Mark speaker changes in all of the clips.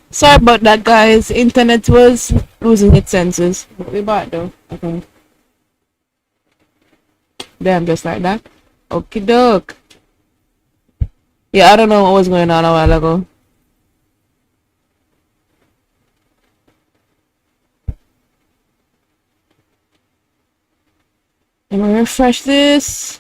Speaker 1: Sorry about that, guys. Internet was losing its senses. We back though, I think. Damn, just like that. Okie doke. Yeah, I don't know what was going on a while ago. Let me refresh this.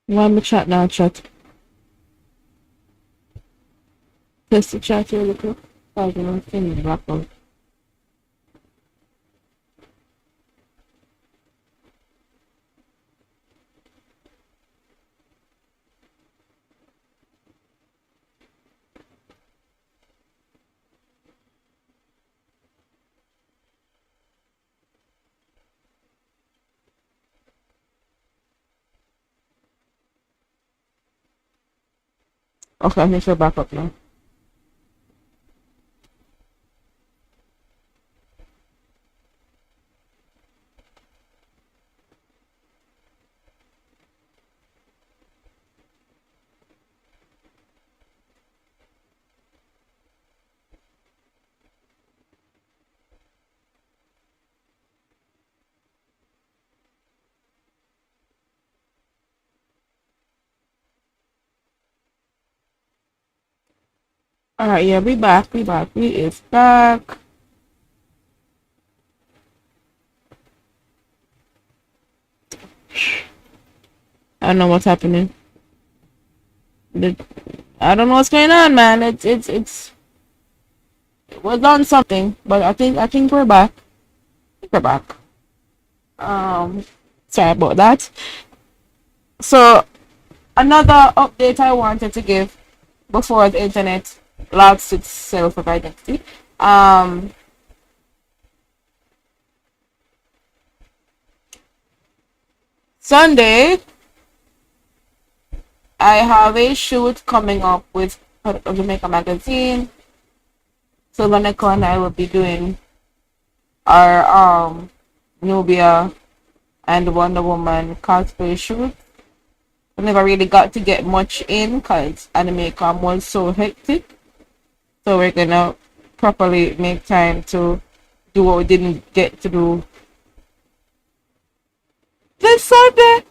Speaker 1: Let me chat now, chat. Test the chat here, look up. Oh, you know, thing is black out. Okay, I think you're back up now. Alright, yeah, we back, we is back. I don't know what's happening. I don't know what's going on, man. It was on something, but I think we're back. We're back. Sorry about that. So another update I wanted to give before the internet lost its self of identity. Sunday, I have a shoot coming up with Jamaica Magazine. So Monica and I will be doing our Nubia and Wonder Woman cosplay shoot. I never really got to get much in because Animecon was so hectic. So we're gonna properly make time to do what we didn't get to do this Sunday.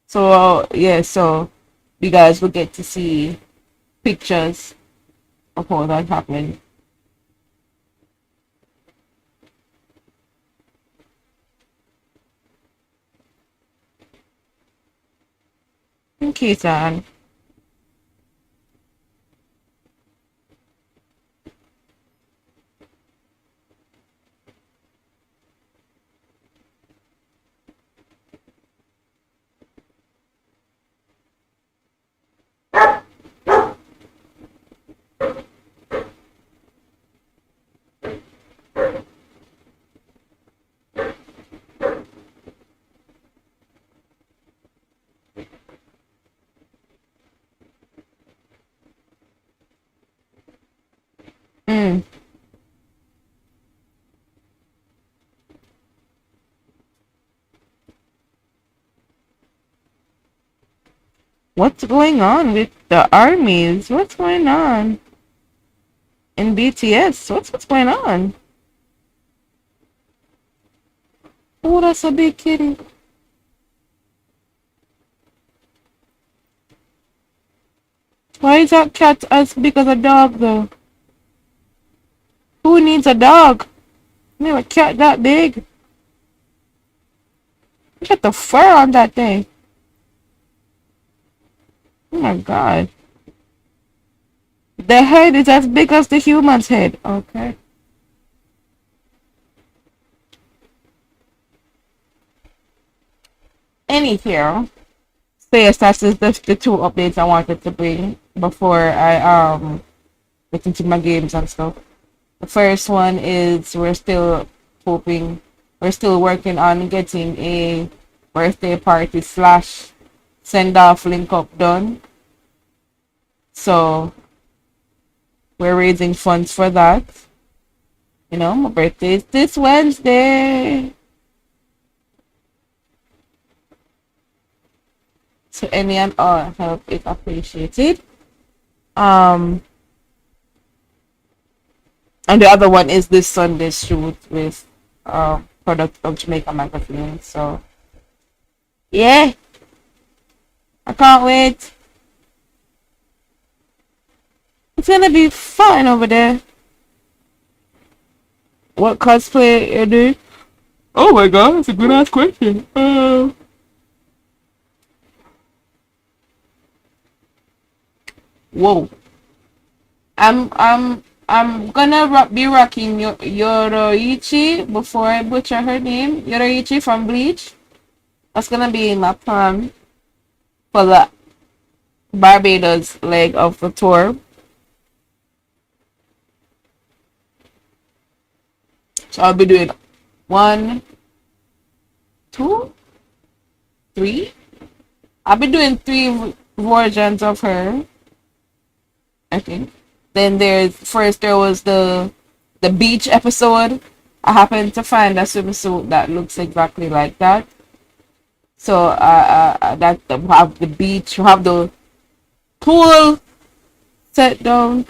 Speaker 1: So yeah, so you guys will get to see pictures of all that happened. Okay, son. Mm. What's going on with the armies? What's going on in BTS? What's going on? Oh, that's a big kitty. Why is that cat as big as a dog, though? Who needs a dog? Never a cat that big. Look at the fur on that thing. Oh my god. The head is as big as the human's head. Okay. Anyhow. So yes, that's just the two updates I wanted to bring before I get into my games and stuff. The first one is we're still working on getting a birthday party slash send off link up done. So we're raising funds for that. You know, my birthday is this Wednesday. So any and all help is appreciated. And the other one is this Sunday shoot with product of Jamaica magazine. So yeah, I can't wait. It's gonna be fun over there. What cosplay you do? Oh my god, that's a good ass question. Whoa. I'm gonna be rocking Yoroichi before I butcher her name. Yoroichi from Bleach. That's gonna be my plan for the Barbados leg of the tour. So I'll be doing 1, 2, 3. I'll be doing 3 versions of her, I think. Then there was the beach episode. I happened to find a swimsuit that looks exactly like that. So that have the beach, have the pool set down.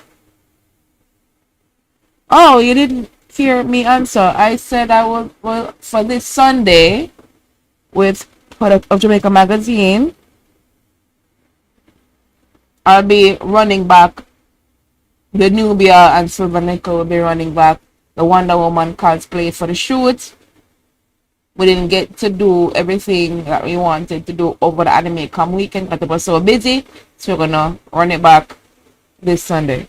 Speaker 1: Oh, you didn't hear me answer. I said I will, well, for this Sunday with Product of Jamaica magazine, I'll be running back the Nubia and Silver Nickel will be running back the Wonder Woman cosplay for the shoot. We didn't get to do everything that we wanted to do over the Anime Come weekend because it was so busy. So we're gonna run it back this Sunday.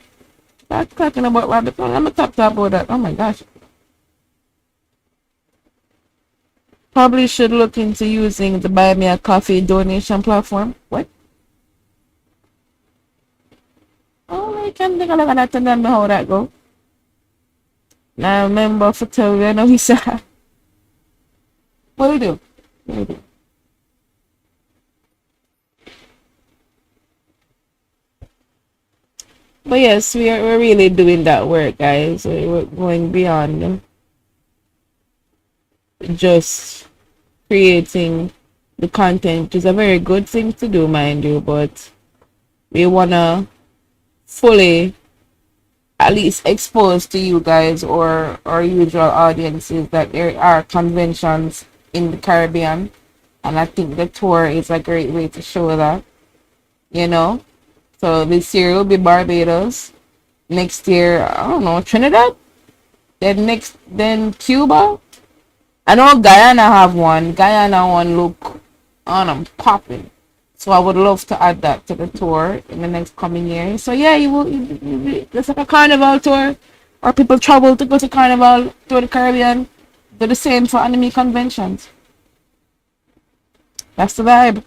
Speaker 1: That's talking about rabbit. I'm gonna talk about that. Oh my gosh. Probably should look into using the Buy Me a Coffee donation platform. What? Oh, I can't think of that and then how that go. Now remember for tell you, I know he said. What do we do? What do we do? But yes, we're really doing that work, guys. We're going beyond just creating the content, which is a very good thing to do, mind you, but we wanna fully at least expose to you guys or our usual audiences that there are conventions in the Caribbean, and I think the tour is a great way to show that, you know. So this year will be Barbados. Next year, I don't know, Trinidad. Then Cuba. I know Guyana have one. Guyana one look on and popping. So I would love to add that to the tour in the next coming year. So yeah, it's like a carnival tour, or people travel to go to carnival to the Caribbean. Do the same for anime conventions. That's the vibe.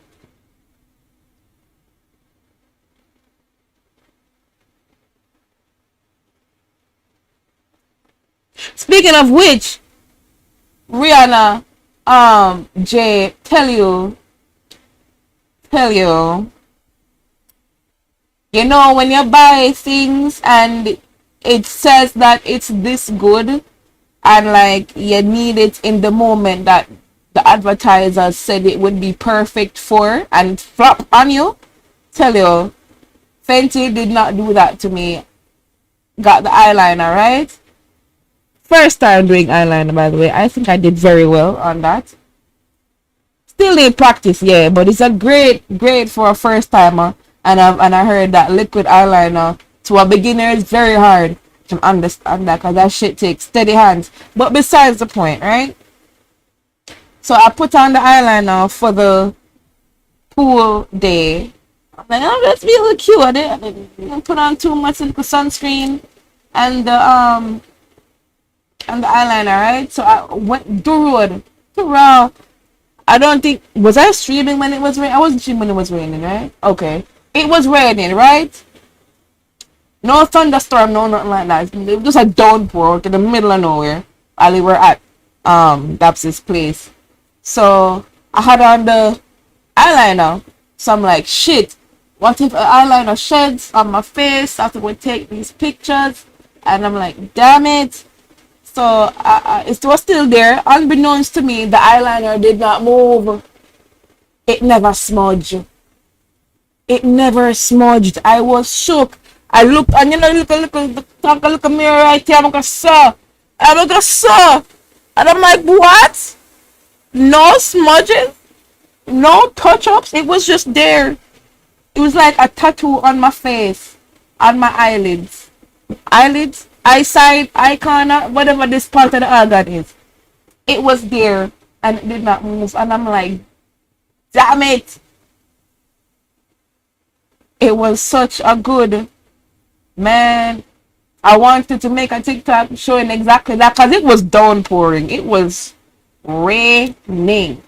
Speaker 1: Speaking of which, Rihanna, Jay, tell you, you know, when you buy things and it says that it's this good and like you need it in the moment that the advertisers said it would be perfect for and flop on you, tell you, Fenty did not do that to me. Got the eyeliner, right? First time doing eyeliner, by the way. I think I did very well on that. Still need practice, yeah, but it's a great for a first timer. And I heard that liquid eyeliner to a beginner is very hard to understand that because that shit takes steady hands. But besides the point, right? So I put on the eyeliner for the pool day. I'm like, oh, let's be a little cute. I didn't put on too much little sunscreen and the eyeliner, right? So I went the road to raw. I don't think, was I streaming when it was raining? I wasn't streaming when it was raining, right? Okay, it was raining, right? No thunderstorm, no nothing like that. It was just a downpour out in the middle of nowhere while we were at Daps's place. So I had on the eyeliner. So I'm like, shit, what if an eyeliner sheds on my face after we take these pictures? And I'm like, damn it. So it was still there. Unbeknownst to me, the eyeliner did not move. It never smudged. It never smudged. I was shook. I looked, and look at mirror right here. I'm gonna saw. And I'm like, what? No smudges? No touch-ups? It was just there. It was like a tattoo on my face, on my eyelids. Eyelids, eyesight, eye corner, whatever this part of the organ is. It was there and it did not move. And I'm like, damn it. It was such a good, man. I wanted to make a TikTok showing exactly that because it was downpouring. It was raining.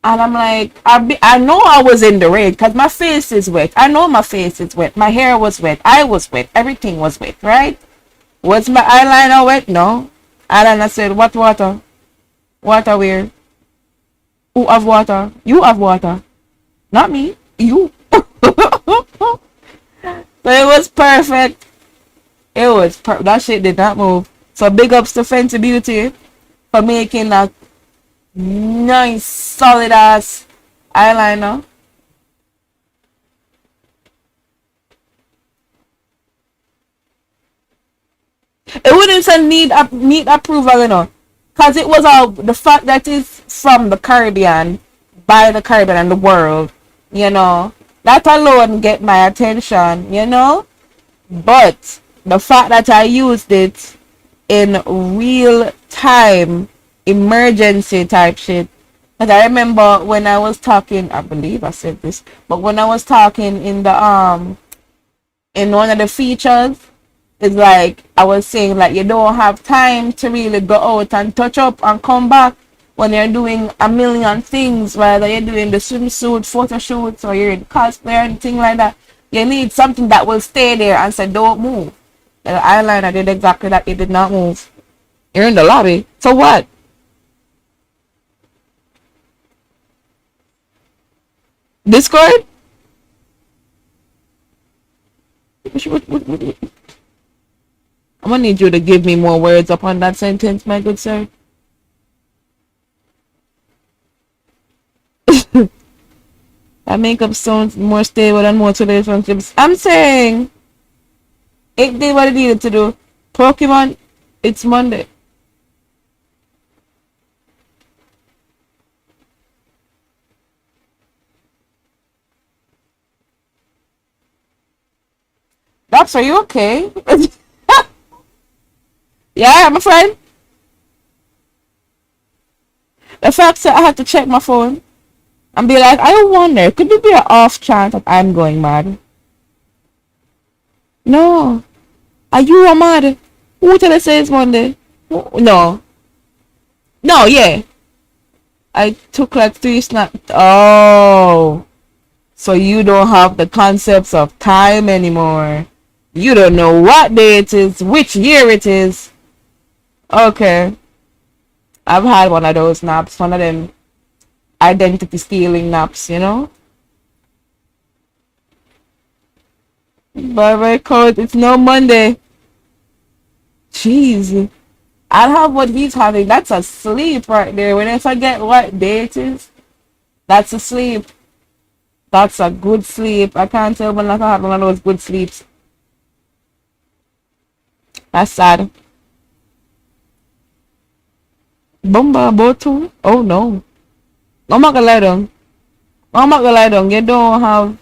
Speaker 1: And I'm like, I know I was in the rain because my face is wet. I know my face is wet. My hair was wet. I was wet. Everything was wet, right? Was my eyeliner wet? No. Eyeliner said, what water? Water where? Who have water? You have water. Not me. You. So it was perfect. That shit did not move. So big ups to Fenty Beauty for making a nice solid ass eyeliner. It wouldn't say need approval, because it was all the fact that it's from the Caribbean, by the Caribbean and the world, that alone get my attention, but the fact that I used it in real time emergency type shit. But I remember when I was talking, I believe I said this, but when I was talking in the in one of the features, it's like I was saying, like, you don't have time to really go out and touch up and come back when you're doing a million things, whether you're doing the swimsuit photo shoots or you're in cosplay or anything like that. You need something that will stay there and say don't move. The eyeliner did exactly that. It did not move. You're in the lobby. So what? Discord? I'm gonna need you to give me more words upon that sentence, my good sir. That makeup sounds more stable and more to relationships. I'm saying it did what it needed to do. Pokemon, it's Monday. Daps, are you okay? Yeah, my friend. The fact that I had to check my phone and be like, I wonder, could it be an off chance that I'm going mad? No. Are you mad? Who tell us it's Monday? No. No, yeah. I took like 3 snaps. Oh. So you don't have the concepts of time anymore. You don't know what day it is, which year it is. Okay. I've had one of those naps, one of them identity stealing naps, By code, it's no Monday. Jeez. I'll have what he's having. That's a sleep right there. When I forget what day it is, that's a sleep. That's a good sleep. I can't tell when I had one of those good sleeps. That's sad. Bomba Botu? Oh no. I'm not gonna lie down. I'm not gonna lie down. You don't have.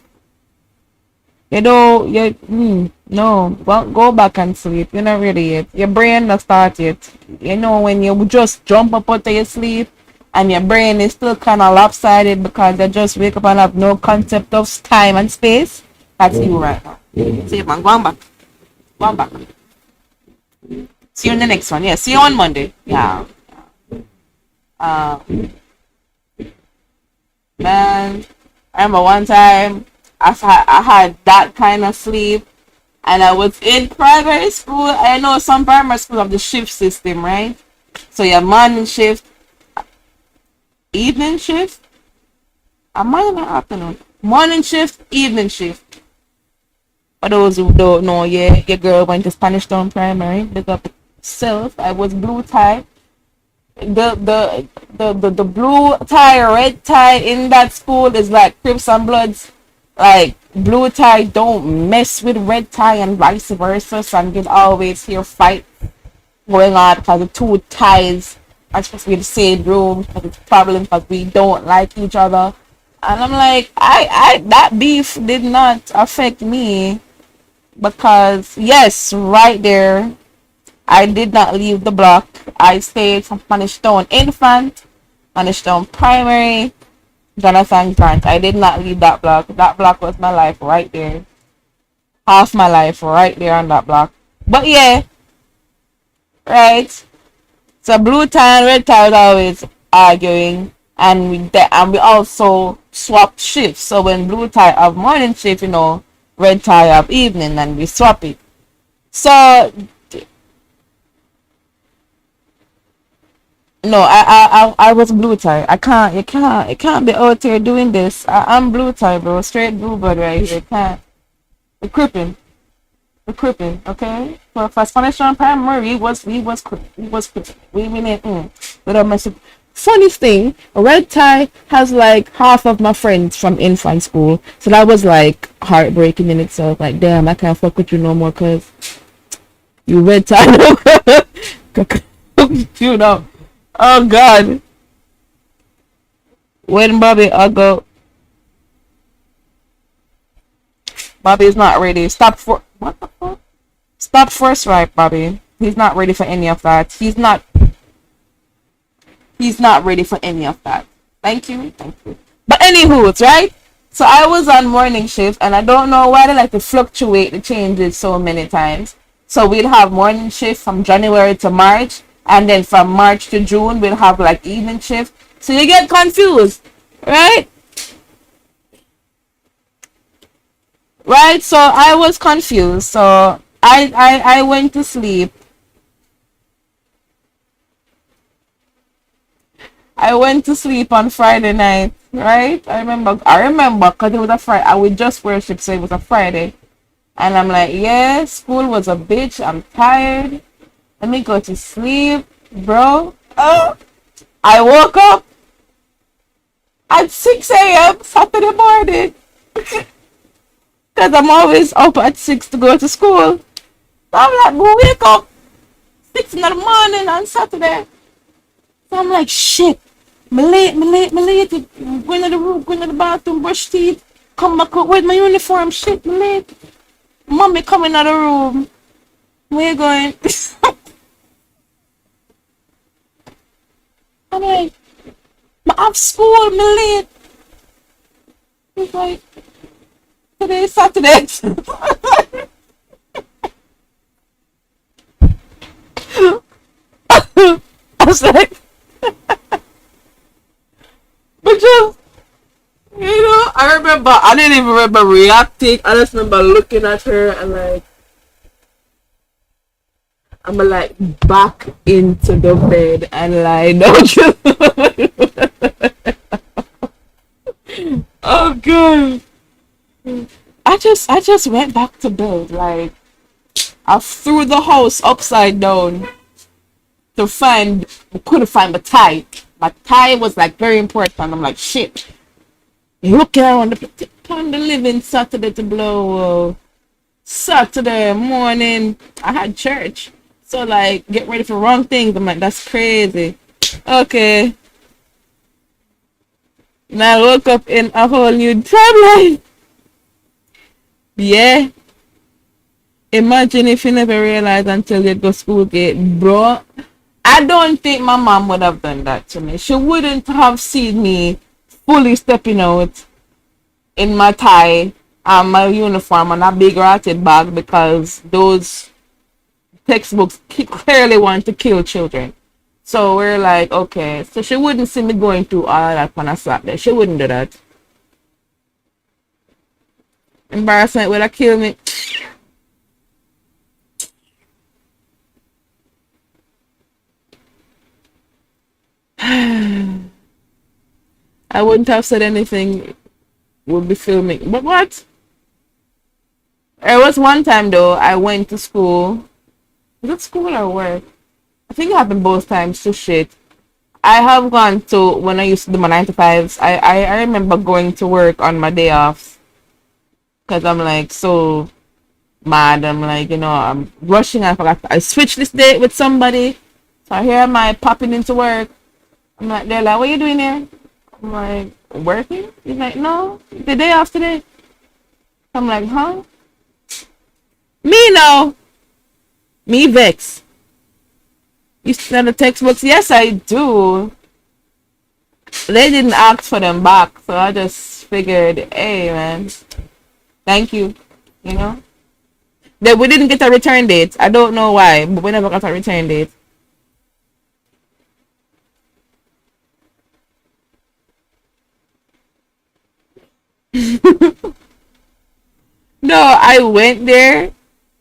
Speaker 1: You don't. No. Well, go back and sleep. You're not ready yet. Your brain not start yet. When you just jump up out of your sleep and your brain is still kind of lopsided because you just wake up and have no concept of time and space. That's you right now. See you, man. Go on back. Go on back. See you in the next one. Yeah. See you on Monday. Yeah. Man, I remember one time I had that kind of sleep And I was in primary school. I know some primary schools have the shift system, right? So you have morning shift, evening shift, a morning or afternoon. Morning shift, evening shift. For those who don't know, yeah, your girl went to Spanish Town Primary. Big up self. I was blue tie. The blue tie, red tie in that school is like Crips and Bloods. Like blue tie don't mess with red tie and vice versa. So I'm gonna always hear fight going on because the two ties are supposed to be in the same room because it's a problem because we don't like each other. And I'm like, I that beef did not affect me because yes, right there, I did not leave the block. I stayed from Spanish Town Infant, Spanish Town Primary, Jonathan Grant. I did not leave that block. That block was my life right there. Half my life right there on that block. But yeah, right. So blue tie and red tie was always arguing, and we also swapped shifts. So when blue tie have morning shift, red tie have evening, and we swap it. So no, I was blue tie. It can't be out here doing this. I'm blue tie, bro. Straight blue blood right here. Can't. We're cripping. We're cripping, okay? For Spanish on primary, we was cripping. We mean without messing. Funny thing, red tie has like half of my friends from infant school, so that was like heartbreaking in itself. Like, damn, I can't fuck with you no more, cause you red tie. you know. Oh God. When Bobby's not ready. What the fuck? Stop first right, Bobby. He's not ready for any of that. He's not ready for any of that. Thank you. But anywho, it's right? So I was on morning shift and I don't know why they like to fluctuate the changes so many times. So we'll have morning shift from January to March, and then from March to June we'll have like evening shift. So you get confused, right? Right? So I was confused. So I went to sleep. I went to sleep on Friday night, right? I remember because it was a Friday. I would just worship, so it was a Friday. And I'm like, yeah, school was a bitch. I'm tired. Let me go to sleep, bro. Oh, I woke up at 6 a.m. Saturday morning. Because I'm always up at 6 to go to school. So I'm like, we'll wake up 6 in the morning on Saturday. So I'm like, shit. Me late. Going to the room, going to the bathroom, brush teeth. Come back up with my uniform. Shit, me late. Mommy coming out of the room. Where you going? I'm like, I have school, me late. He's like, today's Saturday. I was like, but just, I didn't even remember reacting. I just remember looking at her and like, I'm like back into the bed and like, oh god. I just went back to bed. Like, I threw the house upside down couldn't find my tie. My tie was like very important. I'm like, shit. Looking around the living Saturday to blow. Saturday morning, I had church. So like, get ready for wrong things. I'm like, that's crazy. Okay. Now I woke up in a whole new timeline. Yeah. Imagine if you never realized until you go school gate, bro. I don't think my mom would have done that to me. She wouldn't have seen me fully stepping out in my tie and my uniform and a big ratted bag because those textbooks clearly want to kill children. So we're like, okay. So she wouldn't see me going through all that on a Saturday. She wouldn't do that. Embarrassment would have killed me. I wouldn't have said anything would be filming. But what? There was one time though, I went to school. Was it school or work? I think it happened both times to shit. I have gone to when I used to do my 9 to 5s. I remember going to work on my day offs because I'm like so mad. I'm like, I'm rushing. I forgot. I switched this date with somebody. So here am I popping into work. I'm like, they're like, what are you doing here? I'm like, working? He's like, no, the day off today. I'm like, huh? Me no. Me vex. You send the textbooks? Yes, I do. They didn't ask for them back, so I just figured, hey man, thank you. You know? That we didn't get a return date. I don't know why, but we never got a return date. No, I went there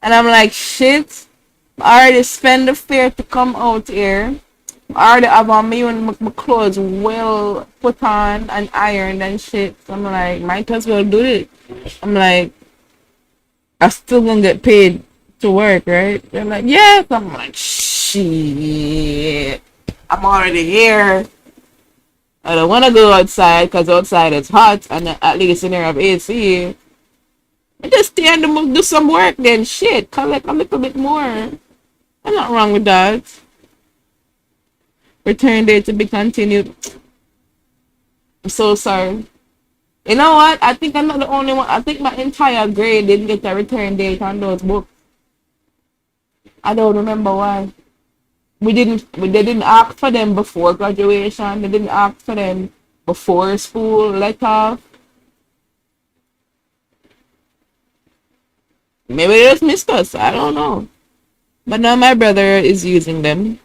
Speaker 1: and I'm like, shit, I already spent the fare to come out here. I already have on me when my clothes well put on and ironed and shit. So I'm like, might as well do it. I'm like, I still gonna get paid to work, right? They're like, yes. I'm like, shit. I'm already here. I don't want to go outside because outside it's hot and at least in here I have AC. I just stay and do some work then. Shit, collect a little bit more. I'm not wrong with that. Return date to be continued. I'm so sorry. You know what? I think I'm not the only one. I think my entire grade didn't get a return date on those books. I don't remember why. They didn't ask for them before graduation. They didn't ask for them before school let off. Maybe they just missed us. I don't know. But now my brother is using them.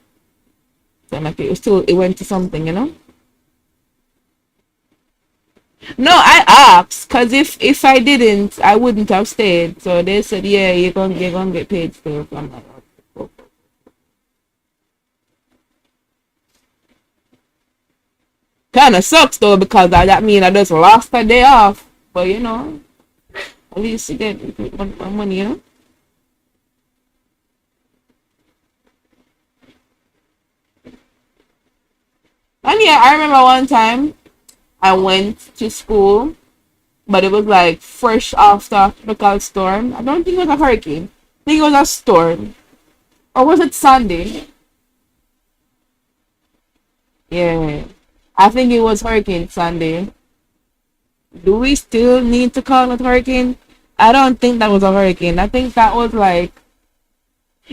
Speaker 1: So like it went to something, you know? No, I asked because if I didn't, I wouldn't have stayed. So they said, yeah, you're gonna get paid still. So I'm like, oh. Kind of sucks though because that means I just lost a day off. But at least you get money, And yeah, I remember one time I went to school, but it was like fresh after a tropical storm. I don't think it was a hurricane. I think it was a storm. Or was it Sunday? Yeah. I think it was Hurricane Sunday. Do we still need to call it hurricane? I don't think that was a hurricane. I think that was like,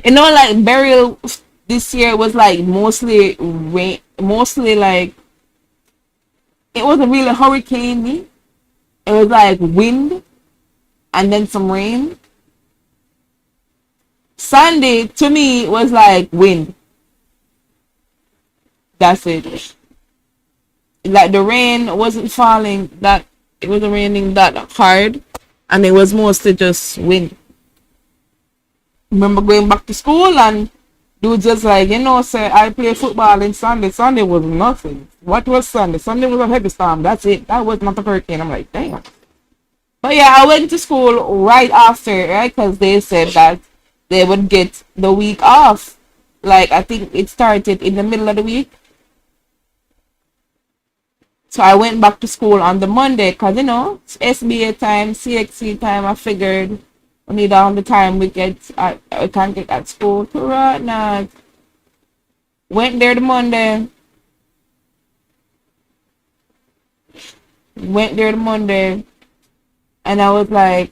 Speaker 1: like burial this year was like mostly rain, mostly like it wasn't really hurricane. It was like wind and then some rain. Sunday to me was like wind. That's it. Like the rain wasn't falling that it wasn't raining that hard and it was mostly just wind. Remember going back to school and dude just like, say I play football in Sunday. Sunday was nothing. What was Sunday? Sunday was a heavy storm. That's it. That was not a hurricane. I'm like, damn. But yeah, I went to school right after, right? Because they said that they would get the week off. Like, I think it started in the middle of the week. So I went back to school on the Monday because, it's SBA time, CXC time. I figured only down the time we can get at school to right now. Went there the Monday. And I was like,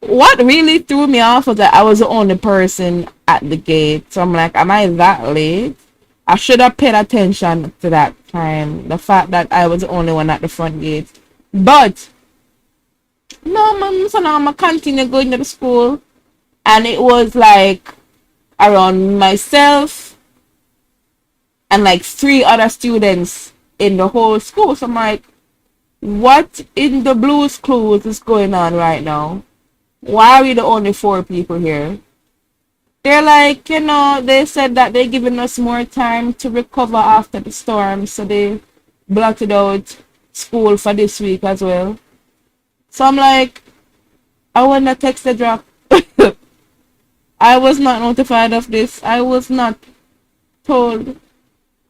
Speaker 1: what really threw me off was that I was the only person at the gate. So I'm like, am I that late? I should have paid attention to that time. The fact that I was the only one at the front gate. But no, man, so now I'm gonna continue going to the school. And it was like around myself and like 3 other students in the whole school. So I'm like, what in the Blue's Clues is going on right now? Why are we the only 4 people here? They're like, they said that they're giving us more time to recover after the storm, so they blotted out school for this week as well. So I'm like, I want to text the drop. I was not notified of this. I was not told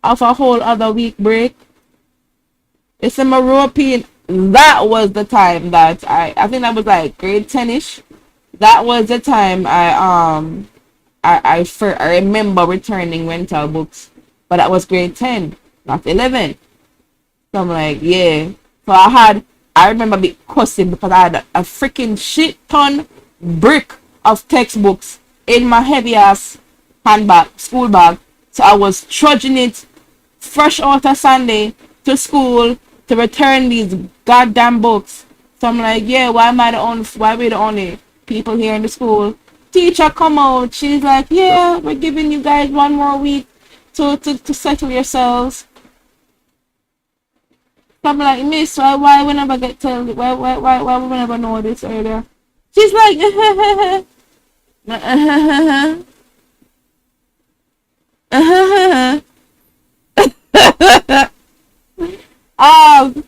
Speaker 1: of a whole other week break. It's a European. That was the time that I think that was like grade 10ish. That was the time I remember returning rental books, but that was grade 10, not 11. So I'm like, yeah. So I remember be cussing because I had a freaking shit ton brick of textbooks in my heavy ass handbag, school bag. So I was trudging it fresh out of Sunday to school to return these goddamn books. So I'm like, yeah, why we the only people here in the school? Teacher come out. She's like, yeah, we're giving you guys one more week to settle yourselves. So I'm like, miss, why we never get told, why we never know this earlier? She's like, um,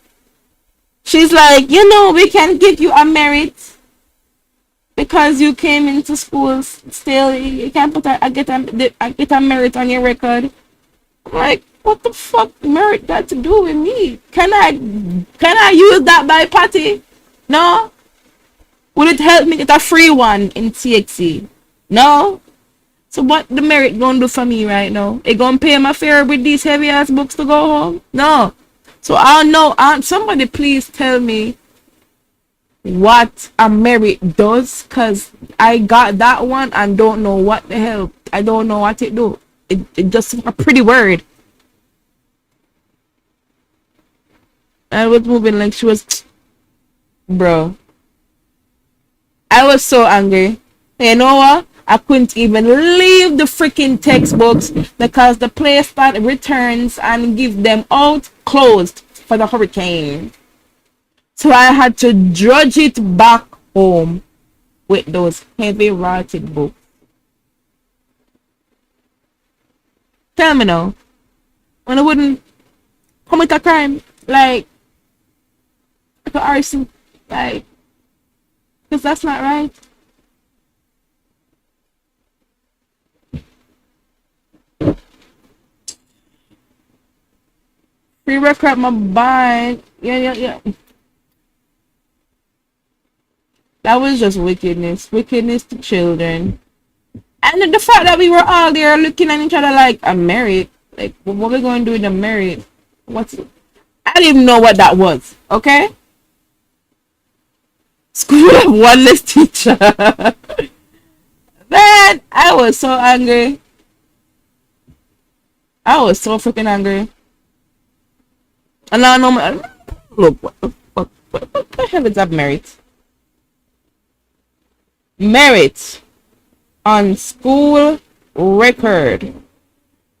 Speaker 1: she's like, we can give you a merit because you came into school still. You can put get a merit on your record. I'm like, what the fuck merit got to do with me? Can I use that by party? No. Will it help me get a free one in TXC? No. So what the merit gonna do for me right now? It gonna pay my fare with these heavy ass books to go home? No. So I don't know. Somebody please tell me what a merit does, cause I got that one and don't know what the hell. I don't know what it do. It just a pretty word. I was moving like she was, bro. I was so angry. You know what? I couldn't even leave the freaking textbooks because the place that returns and give them out closed for the hurricane. So I had to drudge it back home with those heavy rotted books. Tell me now, when I wouldn't commit a crime like arson, like, because that's not right. Free record my bike. Yeah. That was just wickedness. Wickedness to children. And the fact that we were all there looking at each other like a merit. Like, what are we going to do with the merit? I didn't even know what that was. Okay? School have one less teacher. Man, I was so angry. I was so freaking angry. And I know look, what the fuck? What the hell is that merit? Merit on school record.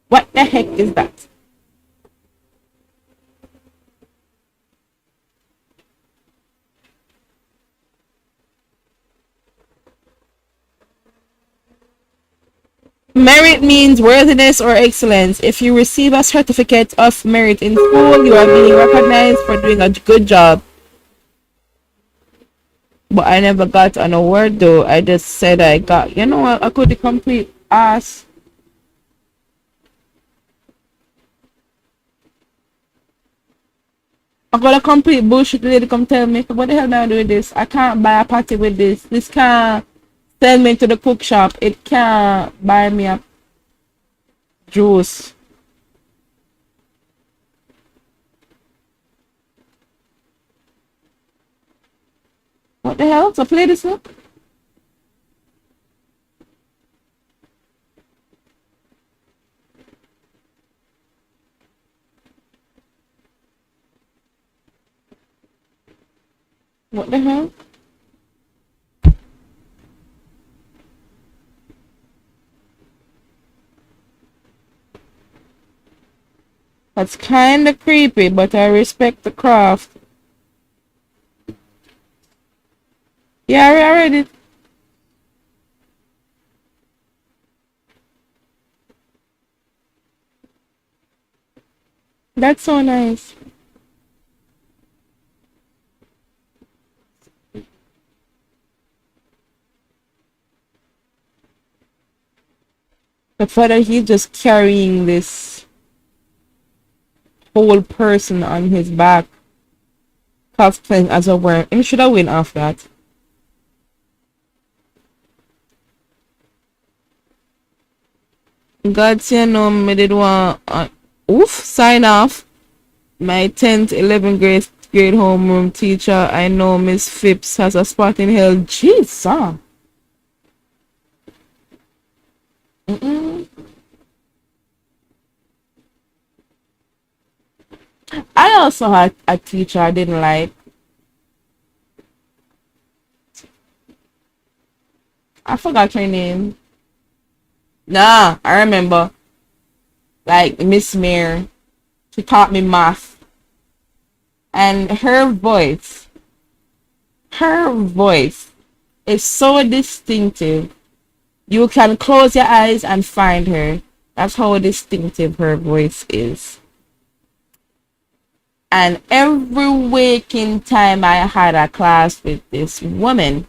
Speaker 1: What the heck is that? Merit means worthiness or excellence. If you receive a certificate of merit in school, you are being recognized for doing a good job. But I never got an award though. I just said I got, what? I could complete ass. I got a complete bullshit lady come tell me, what the hell am I doing with this? I can't buy a party with this. This can't send me to the cook shop. It can't buy me a juice. What the hell? So play this up? What the hell? That's kinda creepy, but I respect the craft. Yeah, I read it. That's so nice. The fact that he's just carrying this whole person on his back, cosplaying as a worm. Him should have win off that. God say no, me did want oof, sign off. My 10th, 11th grade homeroom teacher, I know Miss Phipps has a spot in hell. Jesus. Mm-mm. I also had a teacher I didn't like. I forgot her name. Nah, I remember. Like Miss Mare. She taught me math. And her voice is so distinctive. You can close your eyes and find her. That's how distinctive her voice is. And every waking time I had a class with this woman,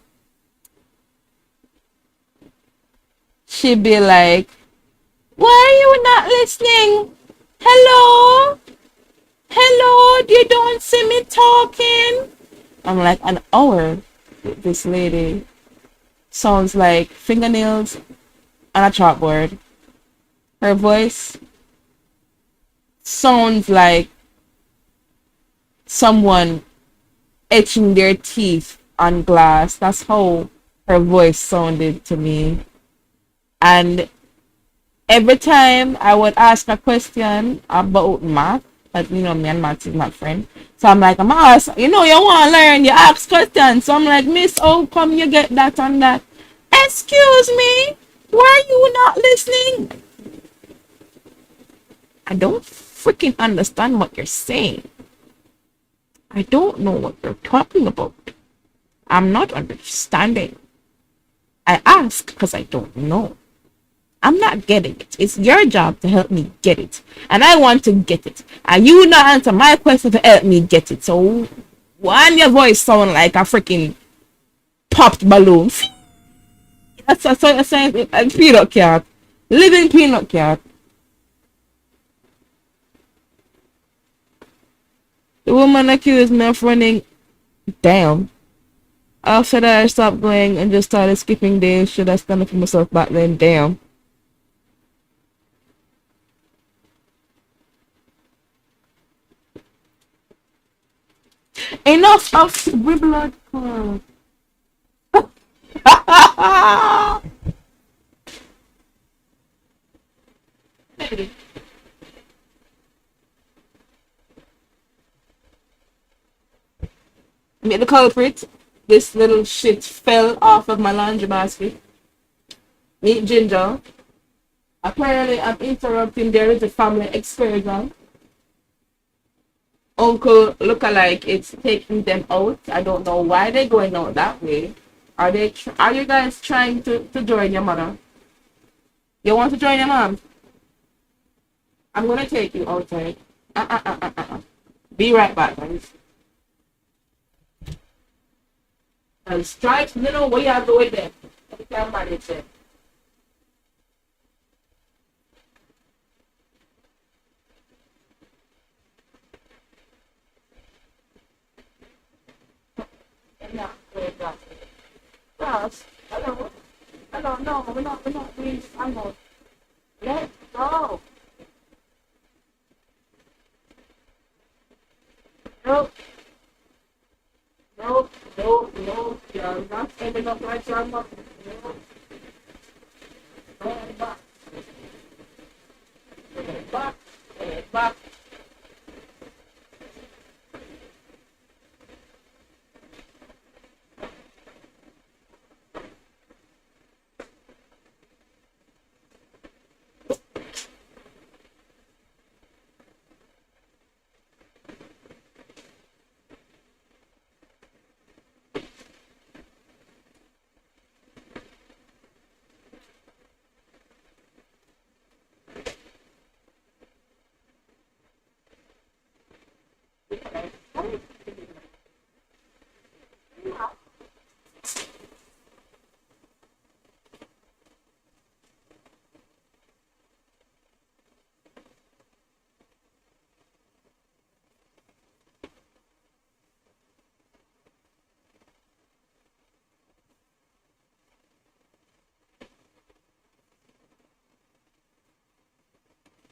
Speaker 1: she'd be like, "Why are you not listening? Hello? Hello? You don't see me talking?" I'm like, an hour with this lady sounds like fingernails on a chalkboard. Her voice sounds like someone etching their teeth on glass. That's how her voice sounded to me. And every time I would ask a question about math, like me and math is my friend. So I'm like, I'm ask, you want to learn, you ask questions. So I'm like, Miss, how come you get that and that? Excuse me, why are you not listening? I don't freaking understand what you're saying. I don't know what you're talking about. I'm not understanding. I ask because I don't know. I'm not getting it. It's your job to help me get it. And I want to get it. And you not answer my question to help me get it. So when your voice sound like a freaking popped balloon. That's a peanut cat. Living peanut cat. The woman accused me of running. Damn. After that I stopped going and just started skipping days. Should I stand up for myself back then? Damn. Enough of scribbler. Meet the culprit. This little shit fell off of my laundry basket. Meet Ginger. Apparently, I'm interrupting there is a family excursion. Uncle look-alike it's taking them out. I don't know why they're going out that way. Are you guys trying to join your mother? You want to join your mom? I'm gonna take you outside. Be right back, guys. And stripes, where you are going there. You can manage it. Yeah, exactly. Yes, hello. Hello, no, we're not doing angle. Let's go. Nope, nope. You're not ending up like your mother. Nope. Head back, head back, head back.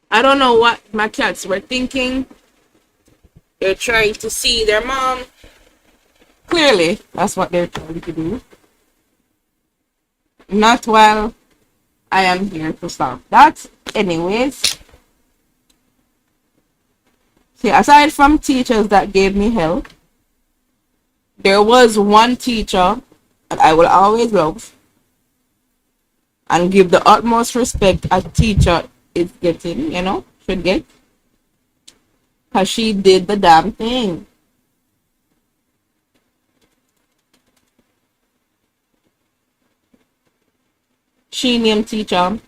Speaker 1: I don't know what my cats were thinking. They're trying to see their mom. Clearly, that's what they're trying to do. Not while I am here to stop that. Anyways, see, aside from teachers that gave me help, there was one teacher that I will always love and give the utmost respect a teacher is getting, should get. Because she did the damn thing. She named teacher.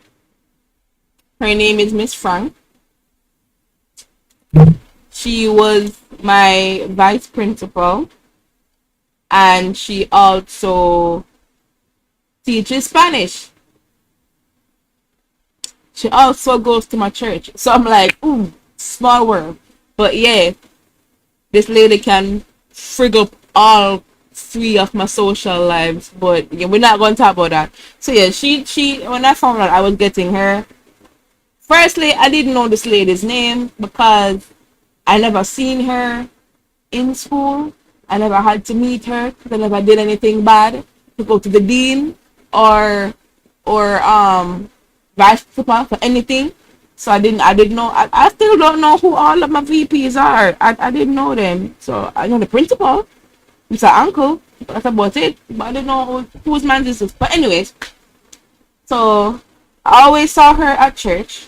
Speaker 1: Her name is Miss Frank. She was my vice principal, and she also teaches Spanish. She also goes to my church. So I'm like, ooh, small world. But yeah, this lady can frig up all three of my social lives. But yeah, we're not going to talk about that. So yeah, she when I found out I was getting her, firstly, I didn't know this lady's name because I never seen her in school. I never had to meet her because I never did anything bad to go to the dean or vice principal for anything. So I didn't know. I still don't know who all of my VPs are. I didn't know them. So I know the principal, Mr. Uncle. That's about it. But I didn't know whose man this is. But anyways, so I always saw her at church,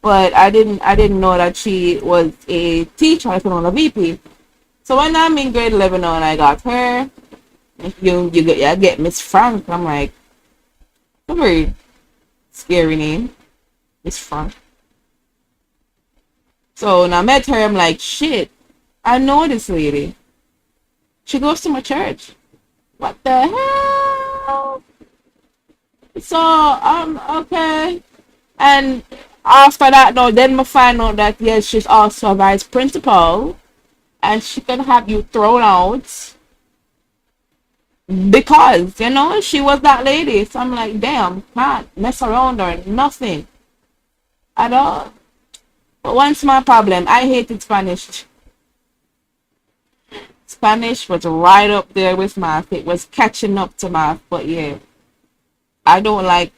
Speaker 1: but I didn't know that she was a teacher. I on a VP. So when I'm in grade 11 now and I got her, you get Miss Frank. I'm like, a very scary name, Miss Frank. So when I met her, I'm like, shit, I know this lady. She goes to my church. What the hell? So okay. And after that, no, then we find out that yes, she's also a vice principal, and she can have you thrown out because she was that lady. So I'm like, damn, can't mess around or nothing at all. But one small problem, I hated Spanish. Spanish was right up there with math. It was catching up to math, but yeah, I don't like.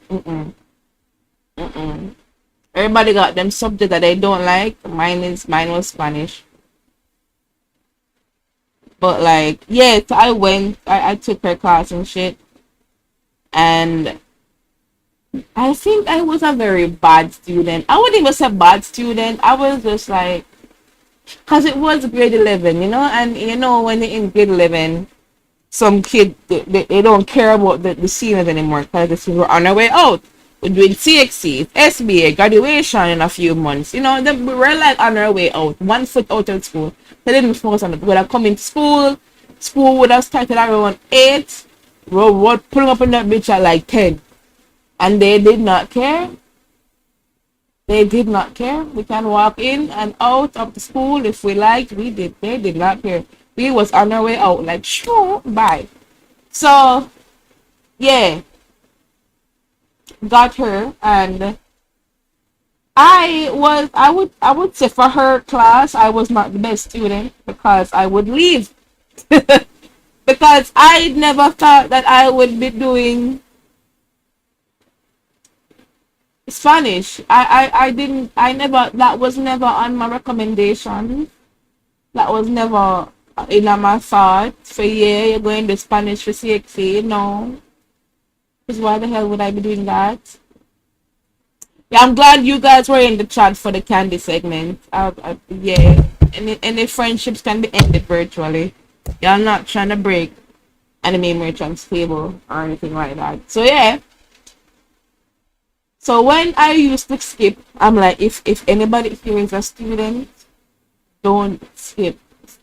Speaker 1: Everybody got them subject that they don't like. Mine was Spanish. But like, yeah, so I took her class and shit, and I think I was a very bad student. I wouldn't even say bad student. I was just like, cause it was grade 11, and when you're in grade 11, some kid they don't care about the seniors anymore because the seniors were on their way out. We're doing CXC, SBA, graduation in a few months. We were like on our way out, 1 foot out of school. They didn't focus on it. When I come into school, school would have started around 8. We were pulling up in that bitch at like 10. And they did not care. They did not care. We can walk in and out of the school if we liked. We did. They did not care. We was on our way out like, sure, bye. So, yeah. Got her, and I would say for her class I was not the best student because I would leave because I never thought that I would be doing Spanish. I didn't I never that was never on my recommendation. That was never in my thought for yeah, you're going to Spanish for CXA. No. Because why the hell would I be doing that? Yeah, I'm glad you guys were in the chat for the candy segment. Yeah, any friendships can be ended virtually. Yeah, I'm not trying to break anime merchant's table or anything like that. So yeah. So when I used to skip, I'm like, if anybody here is a student, don't skip.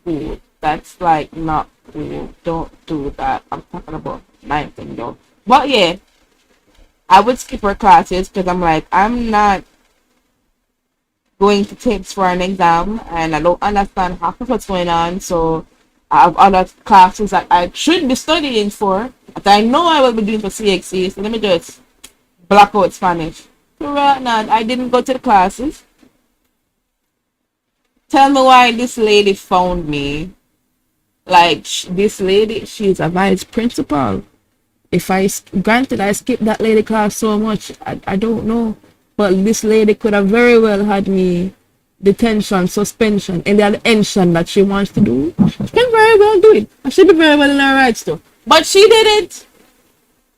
Speaker 1: cool. That's like not cool. Don't do that. I'm talking about ninth and though. But yeah, I would skip her classes because I'm like, I'm not going to take for an exam and I don't understand half of what's going on. So I have other classes that I should be studying for that I know I will be doing for CXC. So let me just block out Spanish. So right now, I didn't go to the classes. Tell me why this lady found me. Like, this lady, she's a vice principal. If granted, I skipped that lady class so much, I don't know. But this lady could have very well had me detention, suspension, and the attention that she wants to do. She can very well do it. I should be very well in her rights too. But she didn't.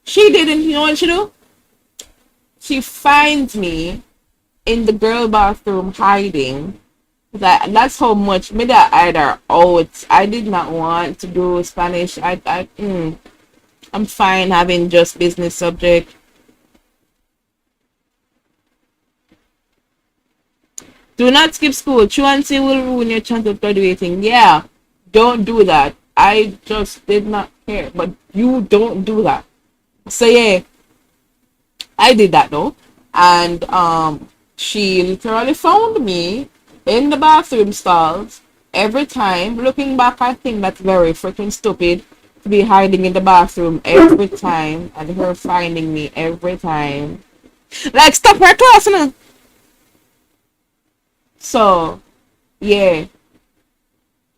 Speaker 1: She didn't. You know what she do? She finds me in the girl bathroom hiding. That's how much me that either out. I did not want to do Spanish. I'm fine having just business subject. Do not skip school. Truancy will ruin your chance of graduating. Yeah, don't do that. I just did not care. But you don't do that. So yeah, I did that though. And she literally found me in the bathroom stalls every time. Looking back, I think that's very freaking stupid to be hiding in the bathroom every time and her finding me every time. Like, stop her class now. So, yeah.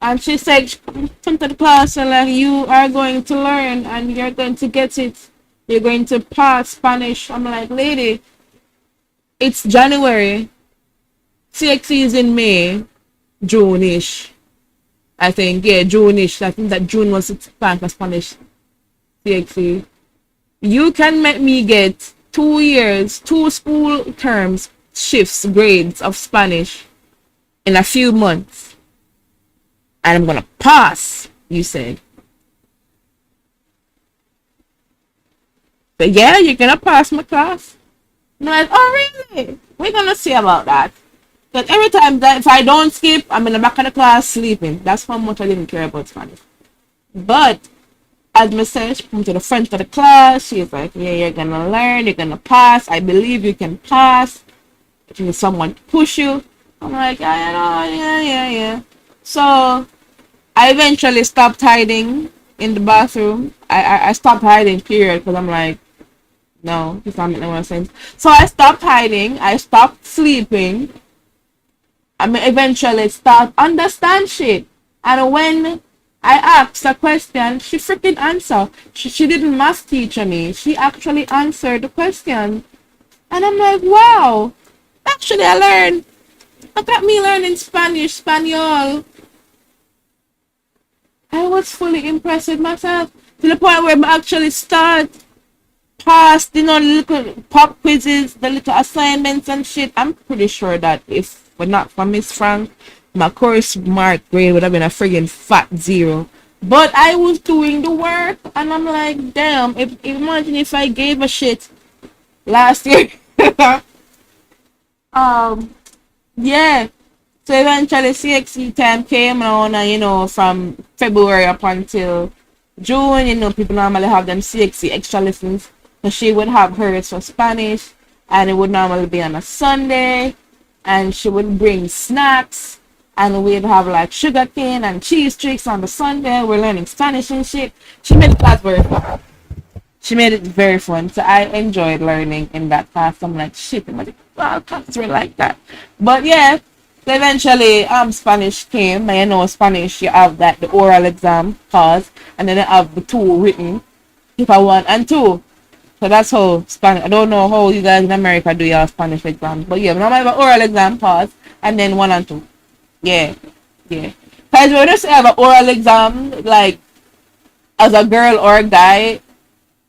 Speaker 1: And she said, come to the class and like, you are going to learn and you're going to get it. You're going to pass Spanish. I'm like, lady, it's January. CXC is in May. June-ish. I think, yeah, June-ish. I think that June was its plan for Spanish CXC. You can make me get 2 years, 2 school terms, shifts, grades of Spanish in a few months. And I'm gonna pass, you said. But yeah, you're gonna pass my class. And I'm like, oh really? We're gonna see about that. Because every time that if I don't skip, I'm in the back of the class sleeping. That's how much I didn't care about Spanish. But as my said, she comes to the front of the class. She's like, yeah, you're gonna learn, you're gonna pass. I believe you can pass. If you need someone to push you. I'm like, yeah. So I eventually stopped hiding in the bathroom. I stopped hiding, period, because I'm like, no, this doesn't make no sense. So I stopped hiding. I stopped sleeping. I mean, eventually start understand shit. And when I asked a question, she freaking answered. She didn't math teacher me. She actually answered the question. And I'm like, wow. Actually, I learned. Look at me learning Spanish, Spanish. I was fully impressed with myself. To the point where I actually start past, the little pop quizzes, the little assignments and shit. I'm pretty sure that if not for Miss Frank, my course mark grade would have been a friggin' fat 0. But I was doing the work, and I'm like, damn, imagine if I gave a shit last year. Yeah. So eventually CXC time came on, and from February up until June, people normally have them CXC extra lessons. So she would have hers for Spanish, and it would normally be on a Sunday. And she would bring snacks, and we'd have like sugar cane and cheese tricks on the Sunday. We're learning Spanish and shit. She made the class very fun. She made it very fun. So I enjoyed learning in that class. I'm like, shit, class were like that. But yeah, so eventually Spanish came. And Spanish, you have that the oral exam pause, and then you have the 2 written, paper 1 and 2. So that's how Spanish. I don't know how you guys in America do your Spanish exam. But yeah, normally have an oral exam pause and then 1 and 2. Yeah. Because when you have an oral exam, like as a girl or a guy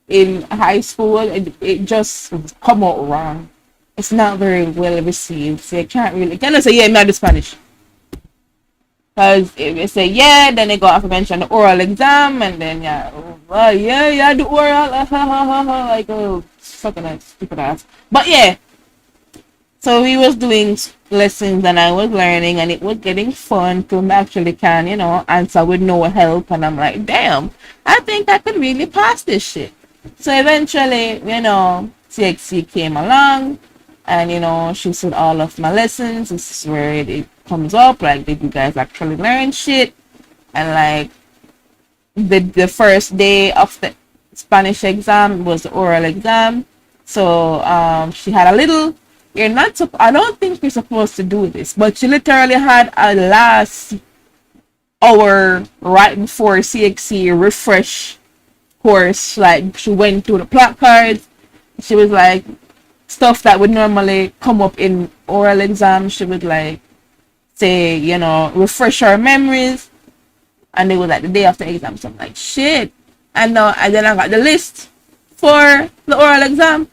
Speaker 1: in high school, it just come out wrong. It's not very well received. So you cannot say, yeah, me do Spanish. Because if you say yeah, then they go off to mention the oral exam, and then yeah, the oral, like, oh, fucking stupid ass. But yeah, So we was doing lessons and I was learning and it was getting fun to actually can, answer with no help. And I'm like, damn, I think I could really pass this shit. So eventually, CXC came along and, she said all of my lessons. This is where it comes up. Like, did you guys actually learn shit? And like, the first day of the Spanish exam was the oral exam. So she had a little. I don't think you're supposed to do this, but she literally had a last hour right before CXC refresh course. Like she went through the placards. She was like stuff that would normally come up in oral exams. She would like say, refresh our memories. And it was like the day after exam. So I'm like, shit. And then I got the list for the oral exam.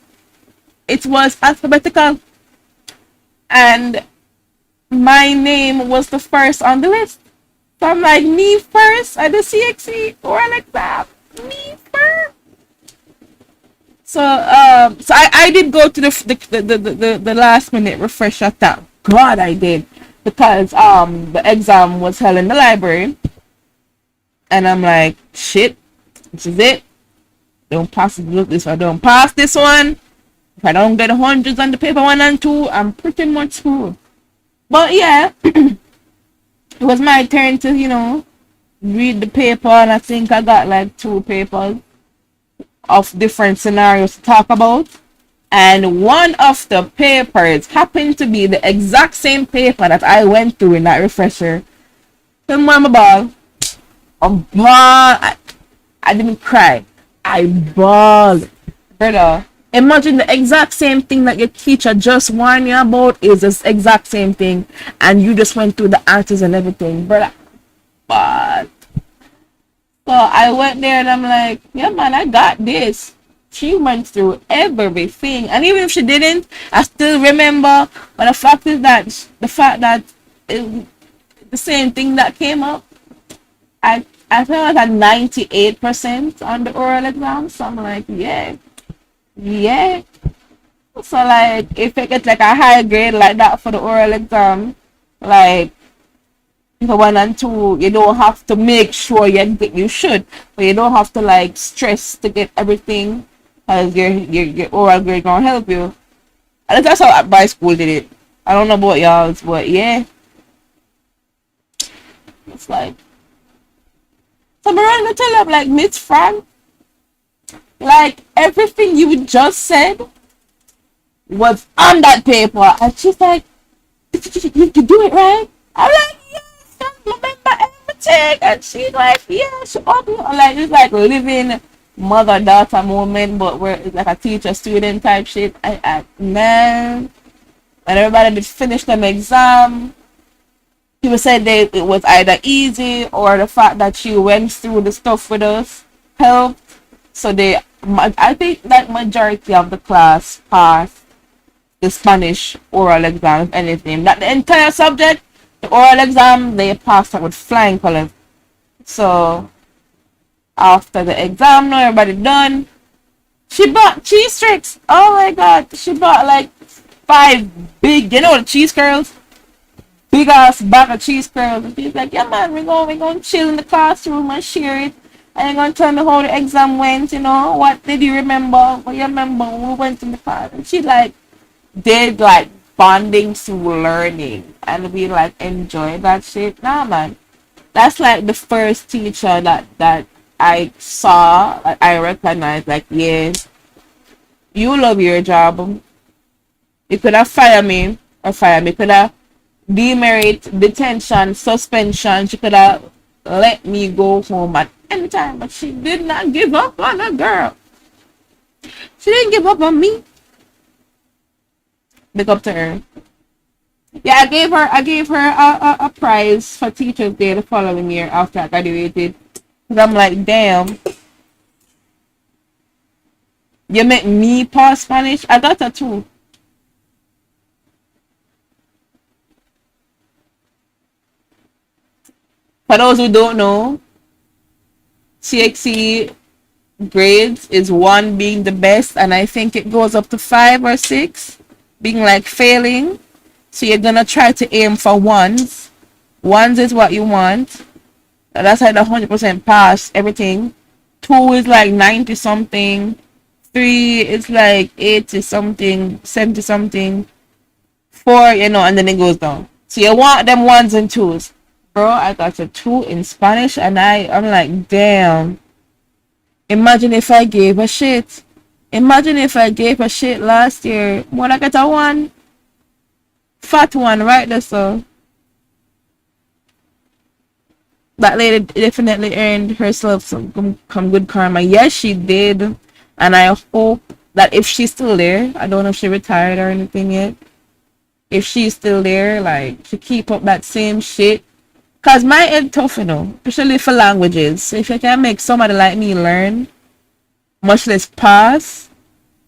Speaker 1: It was alphabetical. And my name was the first on the list. So I'm like, me first at the CXC oral exam. Me first. So I did go to the last minute refresher. Thank God I did, because the exam was held in the library. And I'm like, shit, this is it. Don't pass this. I don't pass this one. If I don't get hundreds on the paper 1 and 2, I'm pretty much screwed. But yeah, it was my turn to, read the paper, and I think I got like 2 papers of different scenarios to talk about. And one of the papers happened to be the exact same paper that I went through in that refresher. So my ball. I didn't cry. I bawled. Brother, imagine the exact same thing that your teacher just warned you about is the exact same thing, and you just went through the answers and everything, brother. But so I went there and I'm like, yeah, man, I got this. She went through everything, and even if she didn't, I still remember. But the fact that the same thing that came up, I feel like at 98% on the oral exam. So I'm like, yeah. So like, if I get like a high grade like that for the oral exam, like for 1 and 2, you don't have to make sure you should, but you don't have to like stress to get everything, because your oral grade gonna help you. And that's how my school did it. I don't know about y'all's, but yeah, it's like. So I'm going to tell them, like, Miss Frank, like, everything you just said was on that paper. And she's like, you do it right? I'm like, yes, I remember everything. And she's like, yeah, she like, it's like living mother-daughter moment, but where it's like a teacher-student type shit. Man, when everybody did finish them exam, people said that it was either easy or the fact that she went through the stuff with us helped. So I think that majority of the class passed the Spanish oral exam, if anything. That the entire subject, the oral exam, they passed it with flying colors. So after the exam, now everybody done. She bought cheese tricks. Oh my god, she bought like 5 big, the cheese curls. Big ass bag of cheese curls, and she's like, yeah man, we're going to chill in the classroom and share it, and you're going to tell me how the exam went, what did you remember, what you remember when we went in the class. And she like did like bonding through learning, and we like enjoy that shit. Nah man, that's like the first teacher that I saw, like, I recognized, like, yeah, you love your job. You could have fired me, could have demerit, detention, suspension. She could have let me go home at any time, but she did not give up on a girl. She didn't give up on me. Big up to her. Yeah, I gave her a prize for Teacher's Day the following year after I graduated. Cause I'm like, damn, you make me pass Spanish. I got a 2. For those who don't know, CXC grades is 1 being the best, and I think it goes up to 5 or 6. being like failing. So you're gonna try to aim for ones. Ones is what you want. That's like 100% pass everything. Two is like 90 something. Three is like 80 something, 70 something. Four, and then it goes down. So you want them ones and twos. Bro, I got a two in Spanish and I'm like, damn. Imagine if I gave a shit. Imagine if I gave a shit last year. When I get a one, fat one right there, so that lady definitely earned herself some good karma. Yes, she did. And I hope that if she's still there, I don't know if she retired or anything yet. If she's still there, like, to keep up that same shit. Cause my head tough, especially for languages. So if you can make somebody like me learn, much less pass,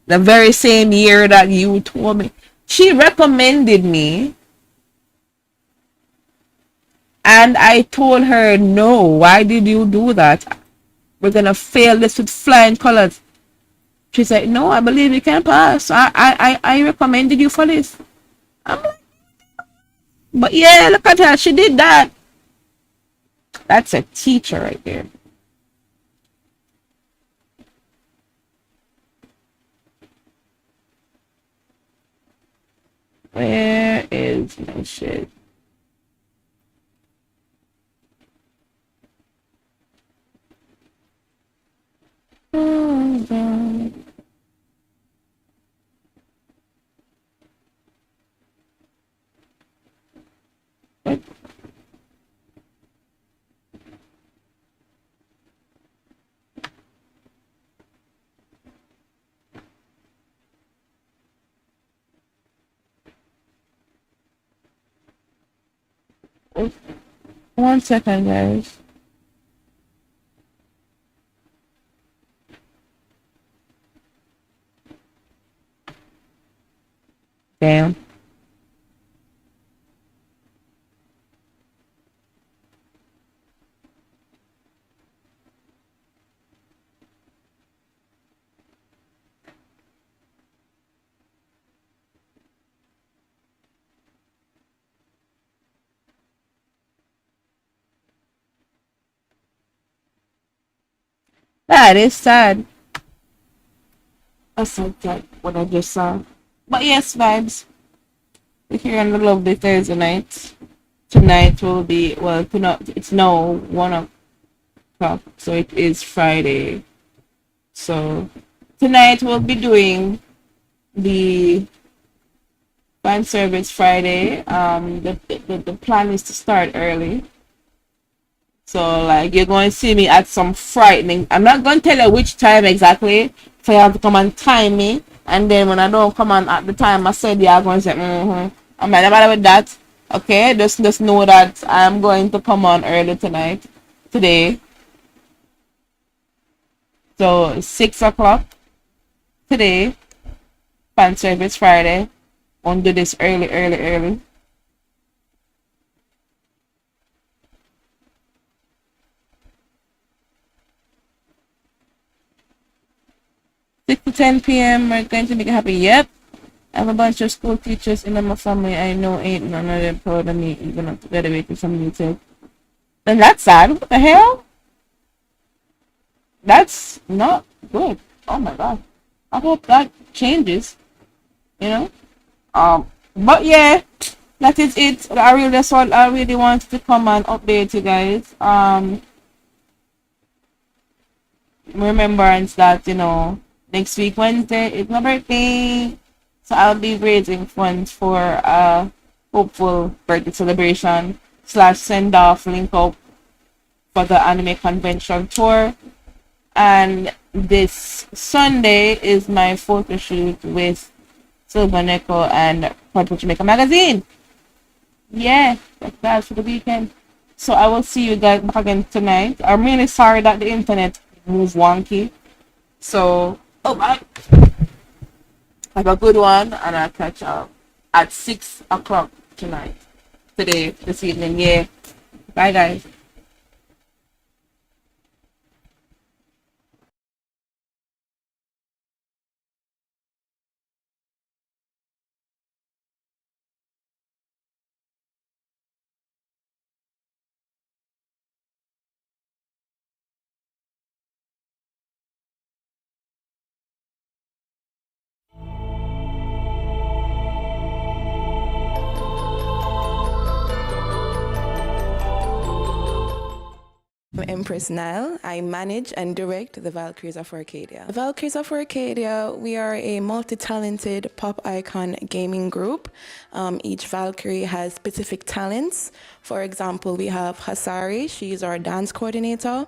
Speaker 1: the very same year that you told me. She recommended me, and I told her, no, why did you do that? We're gonna fail this with flying colors. She said, no, I believe you can pass. I recommended you for this. I'm like, but yeah, look at her. She did that. That's a teacher right there. Where is my shit? Oh, God. What? One second, guys. Damn. That is sad. That's so sad what I just saw. But yes, vibes. We're here on the lovely Thursday night. Tonight will be, well, tonight, it's now 1 o'clock, so it is Friday. So tonight we'll be doing the fan service Friday. The plan is to start early. So like you're going to see me at some frightening. I'm not going to tell you which time exactly. So you have to come and time me. And then when I don't come on at the time I said, you're going to say, I'm not matter with that. Okay, just know that I'm going to come on early today. So 6 o'clock today. Fan service Friday. Want to do this early. 6 to 10 p.m. We're going to make it happy. Yep. I have a bunch of school teachers in my family. I know ain't none of them proud of me even up to graduate from YouTube. Then that's sad. What the hell? That's not good. Oh my god. I hope that changes. You know? But yeah, that is it. That's what I really wanted to come and update you guys. Remembrance that, next week Wednesday is my birthday. So I'll be raising funds for a hopeful birthday celebration / send off link up for the anime convention tour. And this Sunday is my photo shoot with Silver Neko and Portable Jamaica Magazine. Yeah, that's for the weekend. So I will see you guys back again tonight. I'm really sorry that the internet moved wonky. So, bye. Have a good one, and I'll catch up at 6 o'clock tonight. This evening. Yeah. Bye, guys.
Speaker 2: Empress Nile. I manage and direct the Valkyries of Arcadia. The Valkyries of Arcadia, we are a multi-talented pop icon gaming group. Each Valkyrie has specific talents. For example, we have Hasari, she's our dance coordinator.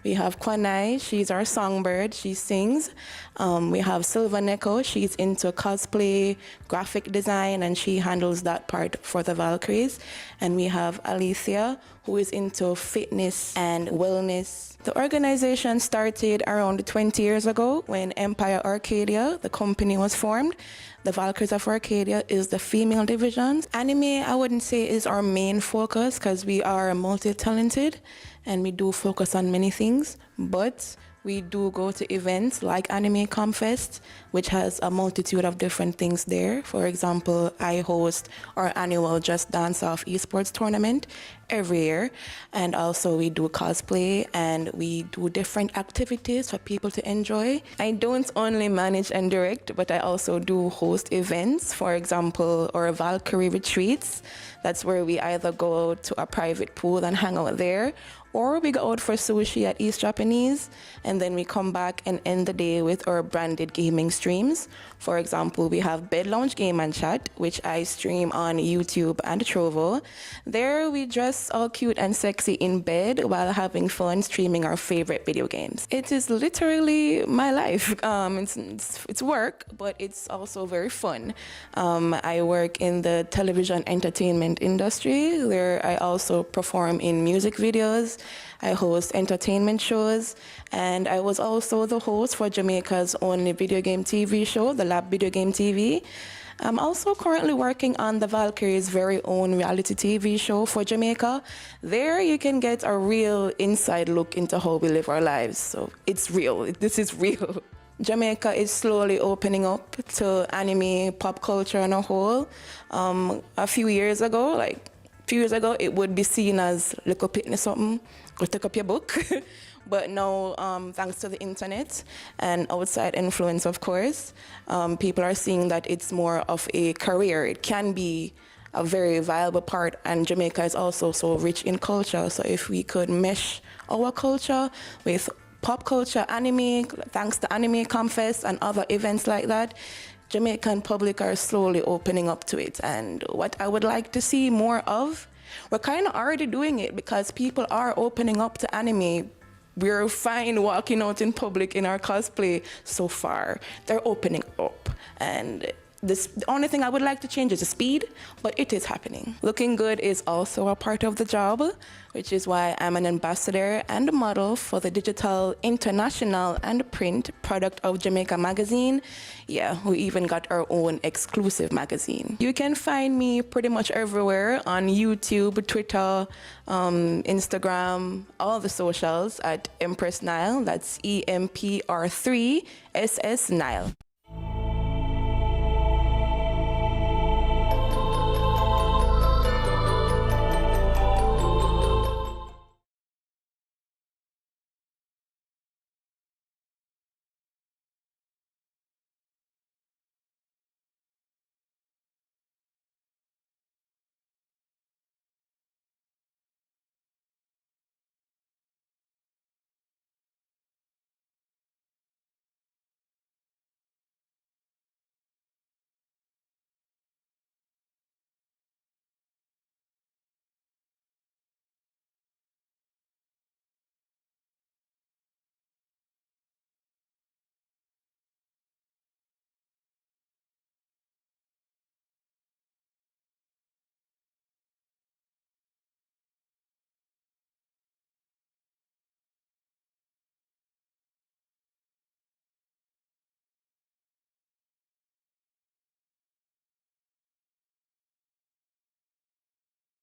Speaker 2: We have Kwanai, she's our songbird, she sings. We have Silva Neko, she's into cosplay, graphic design, and she handles that part for the Valkyries. And we have Alicia, who is into fitness and wellness. The organization started around 20 years ago when Empire Arcadia, the company, was formed. The Valkyries of Arcadia is the female division. Anime, I wouldn't say is our main focus because we are multi-talented and we do focus on many things, but we do go to events like Anime Comfest, which has a multitude of different things there. For example, I host our annual Just Dance Off esports tournament every year. And also we do cosplay and we do different activities for people to enjoy. I don't only manage and direct, but I also do host events. For example, our Valkyrie retreats. That's where we either go to a private pool and hang out there, or we go out for sushi at East Japanese, and then we come back and end the day with our branded gaming streams. For example, we have Bed Lounge Game and Chat, which I stream on YouTube and Trovo. There we dress all cute and sexy in bed while having fun streaming our favorite video games. It is literally my life. It's work, but it's also very fun. I work in the television entertainment industry, where I also perform in music videos. I host entertainment shows, and I was also the host for Jamaica's only video game TV show, the Lab Video Game TV. I'm also currently working on the Valkyries' very own reality TV show for Jamaica. There you can get a real inside look into how we live our lives. So it's real. This is real. Jamaica is slowly opening up to anime pop culture on a whole. A few years ago, it would be seen as look up it something, go take up your book. But now, thanks to the internet and outside influence, of course, people are seeing that it's more of a career. It can be a very viable part, and Jamaica is also so rich in culture. So if we could mesh our culture with pop culture, anime, thanks to Anime Comfest and other events like that, Jamaican public are slowly opening up to it. And what I would like to see more of, we're kind of already doing it because people are opening up to anime. We're fine walking out in public in our cosplay so far. They're opening up. And the only thing I would like to change is the speed, but it is happening. Looking good is also a part of the job, which is why I'm an ambassador and a model for the digital, international, and print product of Jamaica magazine. Yeah, we even got our own exclusive magazine. You can find me pretty much everywhere on YouTube, Twitter, Instagram, all the socials at Empress Nile. That's EMPR3SS Nile.